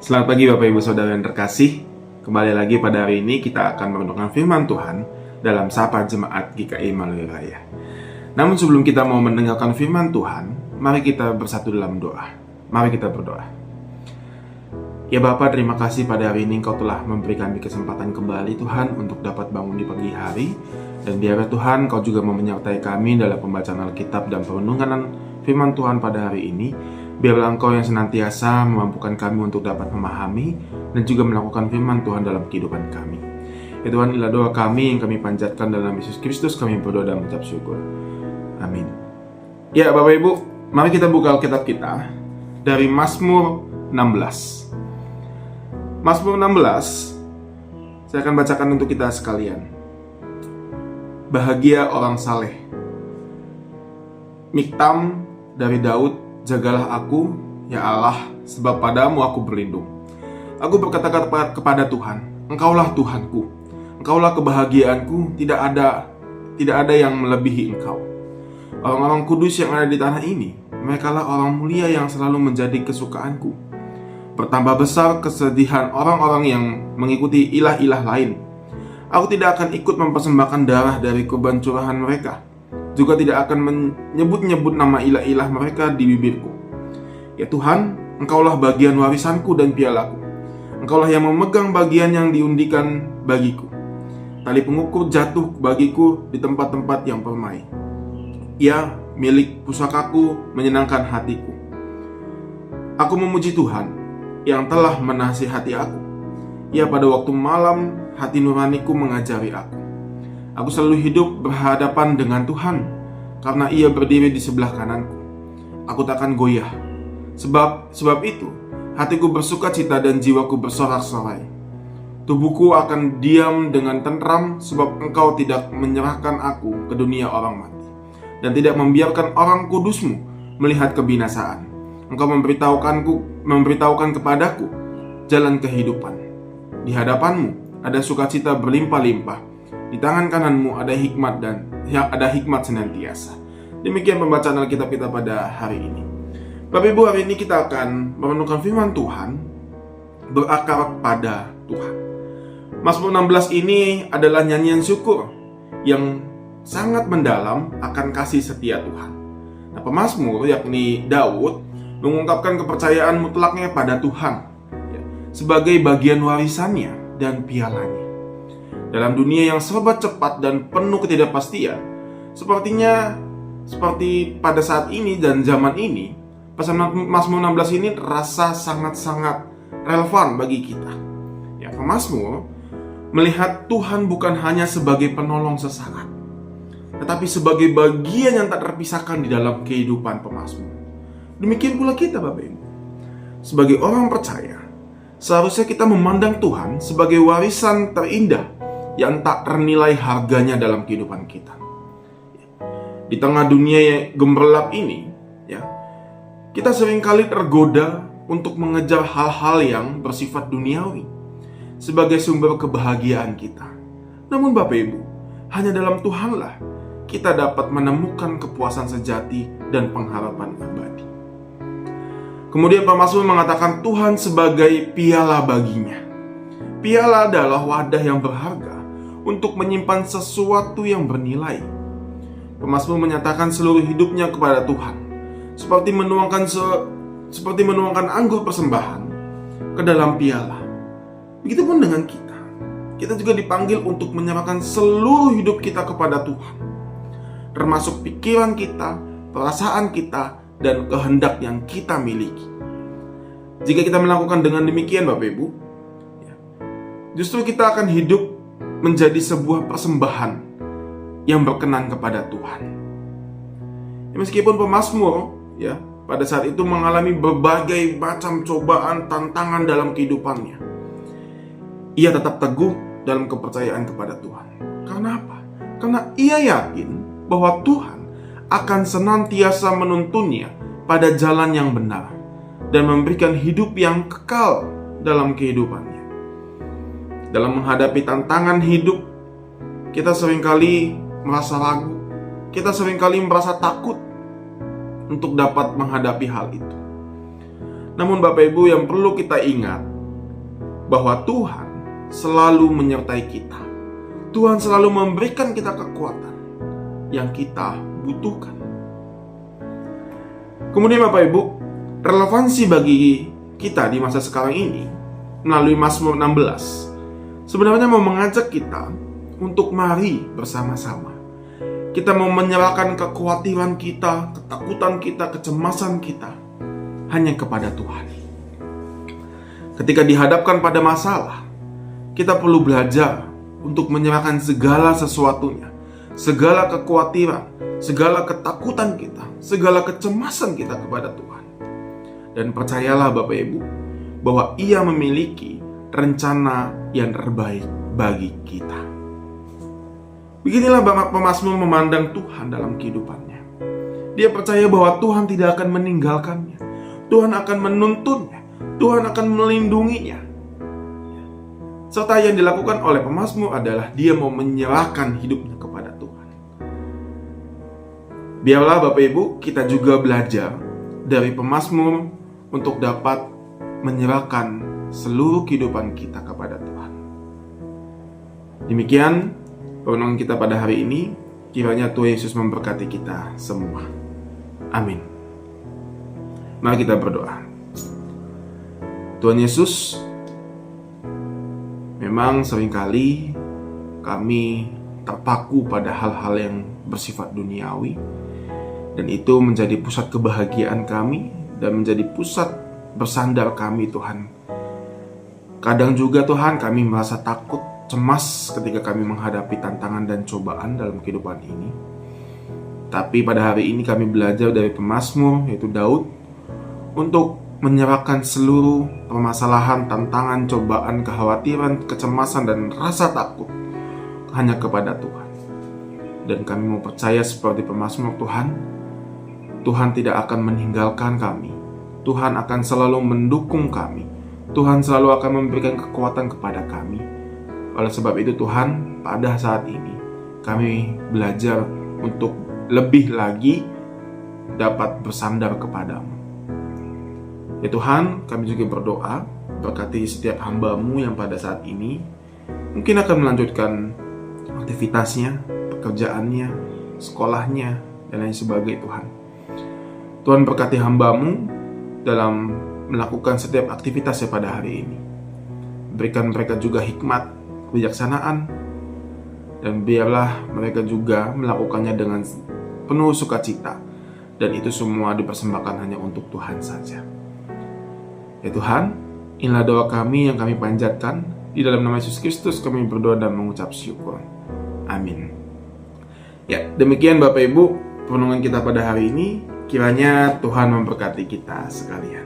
Selamat pagi Bapak Ibu Saudara yang terkasih. Kembali lagi pada hari ini kita akan merenungkan firman Tuhan dalam Sapa Jemaat GKI Maluyu Raya. Namun sebelum kita mau mendengarkan firman Tuhan, mari kita bersatu dalam doa. Mari kita berdoa. Ya Bapa, terima kasih pada hari ini Engkau telah memberikan kami kesempatan kembali Tuhan untuk dapat bangun di pagi hari. Dan biarlah Tuhan Engkau juga menyertai kami dalam pembacaan Alkitab dan perenungan firman Tuhan pada hari ini. Biarlah Engkau yang senantiasa memampukan kami untuk dapat memahami dan juga melakukan firman Tuhan dalam kehidupan kami. Ya Tuhan, inilah doa kami yang kami panjatkan dalam Yesus Kristus, kami berdoa dan mengucap syukur. Amin. Ya Bapak Ibu, mari kita buka Alkitab kita dari Mazmur 16. Mazmur 16, saya akan bacakan untuk kita sekalian. Bahagia orang saleh. Miktam dari Daud. Jagalah aku, ya Allah, sebab padamu aku berlindung. Aku berkata kepada Tuhan, Engkaulah Tuhanku, Engkaulah kebahagiaanku, tidak ada yang melebihi Engkau. Orang-orang kudus yang ada di tanah ini, merekalah orang mulia yang selalu menjadi kesukaanku. Bertambah besar kesedihan orang-orang yang mengikuti ilah-ilah lain. Aku tidak akan ikut mempersembahkan darah dari korban curahan mereka, juga tidak akan menyebut-nyebut nama ilah-ilah mereka di bibirku. Ya Tuhan, Engkaulah bagian warisanku dan pialaku. Engkaulah yang memegang bagian yang diundikan bagiku. Tali pengukur jatuh bagiku di tempat-tempat yang permai. Ia milik pusakaku, menyenangkan hatiku. Aku memuji Tuhan yang telah menasihati aku. Ia pada waktu malam hati nuraniku mengajari aku. Aku selalu hidup berhadapan dengan Tuhan, karena Ia berdiri di sebelah kananku. Aku takkan goyah. Sebab itu, hatiku bersuka cita dan jiwaku bersorak-sorai. Tubuhku akan diam dengan tenteram, sebab Engkau tidak menyerahkan aku ke dunia orang mati, dan tidak membiarkan orang kudusmu melihat kebinasaan. Engkau memberitahukan kepadaku jalan kehidupan. Di hadapanmu ada sukacita berlimpah-limpah. Di tangan kananmu ada hikmat senantiasa. Demikian pembacaan Alkitab kita pada hari ini. Bapak Ibu, hari ini kita akan merenungkan firman Tuhan berakar pada Tuhan. Mazmur 16 ini adalah nyanyian syukur yang sangat mendalam akan kasih setia Tuhan. Nah, pemazmur yakni Daud mengungkapkan kepercayaan mutlaknya pada Tuhan sebagai bagian warisannya dan pialanya. Dalam dunia yang serba cepat dan penuh ketidakpastian, seperti pada saat ini dan zaman ini, pesan Mazmur 16 ini terasa sangat-sangat relevan bagi kita. Ya, pemazmur melihat Tuhan bukan hanya sebagai penolong sesaat, tetapi sebagai bagian yang tak terpisahkan di dalam kehidupan pemazmur. Demikian pula kita, Bapak Ibu. Sebagai orang percaya, seharusnya kita memandang Tuhan sebagai warisan terindah yang tak ternilai harganya dalam kehidupan kita. Di tengah dunia yang gemerlap ini, kita seringkali tergoda untuk mengejar hal-hal yang bersifat duniawi sebagai sumber kebahagiaan kita. Namun Bapak Ibu, hanya dalam Tuhanlah kita dapat menemukan kepuasan sejati dan pengharapan abadi. Kemudian pemazmur mengatakan Tuhan sebagai piala baginya. Piala adalah wadah yang berharga untuk menyimpan sesuatu yang bernilai. Pemazmur menyatakan seluruh hidupnya kepada Tuhan, seperti menuangkan anggur persembahan ke dalam piala. Begitupun dengan kita. Kita juga dipanggil untuk menyerahkan seluruh hidup kita kepada Tuhan, termasuk pikiran kita, perasaan kita, dan kehendak yang kita miliki. Jika kita melakukan dengan demikian, Bapak Ibu, justru kita akan hidup menjadi sebuah persembahan yang berkenan kepada Tuhan. Meskipun pemazmur pada saat itu mengalami berbagai macam cobaan, tantangan dalam kehidupannya, ia tetap teguh dalam kepercayaan kepada Tuhan. Karena apa? Karena ia yakin bahwa Tuhan akan senantiasa menuntunnya pada jalan yang benar dan memberikan hidup yang kekal dalam kehidupannya. Dalam menghadapi tantangan hidup, kita seringkali merasa ragu, kita seringkali merasa takut untuk dapat menghadapi hal itu. Namun Bapak Ibu, yang perlu kita ingat bahwa Tuhan selalu menyertai kita. Tuhan selalu memberikan kita kekuatan yang kita butuhkan. Kemudian Bapak Ibu, relevansi bagi kita di masa sekarang ini melalui Mazmur 16 sebenarnya mau mengajak kita untuk mari bersama-sama. Kita mau menyerahkan kekhawatiran kita, ketakutan kita, kecemasan kita hanya kepada Tuhan. Ketika dihadapkan pada masalah, kita perlu belajar untuk menyerahkan segala sesuatunya, segala kekhawatiran, segala ketakutan kita, segala kecemasan kita kepada Tuhan. Dan percayalah Bapak Ibu, bahwa Ia memiliki rencana yang terbaik bagi kita. Beginilah pemazmur memandang Tuhan dalam kehidupannya. Dia percaya bahwa Tuhan tidak akan meninggalkannya. Tuhan akan menuntunnya. Tuhan akan melindunginya. Serta yang dilakukan oleh pemazmur adalah dia mau menyerahkan hidupnya kepada Tuhan. Biarlah Bapak Ibu, kita juga belajar dari pemazmur untuk dapat menyerahkan seluruh kehidupan kita kepada Tuhan. Demikian renungan kita pada hari ini. Kiranya Tuhan Yesus memberkati kita semua. Amin. Mari kita berdoa. Tuhan Yesus, memang seringkali kami terpaku pada hal-hal yang bersifat duniawi, dan itu menjadi pusat kebahagiaan kami dan menjadi pusat bersandar kami, Tuhan. Kadang juga Tuhan kami merasa takut, cemas ketika kami menghadapi tantangan dan cobaan dalam kehidupan ini. Tapi pada hari ini kami belajar dari pemazmur, yaitu Daud, untuk menyerahkan seluruh permasalahan, tantangan, cobaan, kekhawatiran, kecemasan, dan rasa takut hanya kepada Tuhan. Dan kami mau percaya seperti pemazmur Tuhan tidak akan meninggalkan kami. Tuhan akan selalu mendukung kami. Tuhan selalu akan memberikan kekuatan kepada kami. Oleh sebab itu Tuhan, pada saat ini kami belajar untuk lebih lagi dapat bersandar kepadamu. Ya Tuhan, kami juga berdoa, berkati setiap hamba-Mu yang pada saat ini mungkin akan melanjutkan aktivitasnya, pekerjaannya, sekolahnya, dan lain sebagainya Tuhan. Tuhan berkati hamba-Mu dalam melakukan setiap aktivitasnya pada hari ini. Berikan mereka juga hikmat, kebijaksanaan, dan biarlah mereka juga melakukannya dengan penuh sukacita, dan itu semua dipersembahkan hanya untuk Tuhan saja. Ya Tuhan, inilah doa kami yang kami panjatkan. Di dalam nama Yesus Kristus kami berdoa dan mengucap syukur. Amin. Ya, demikian Bapak Ibu renungan kita pada hari ini. Kiranya Tuhan memberkati kita sekalian.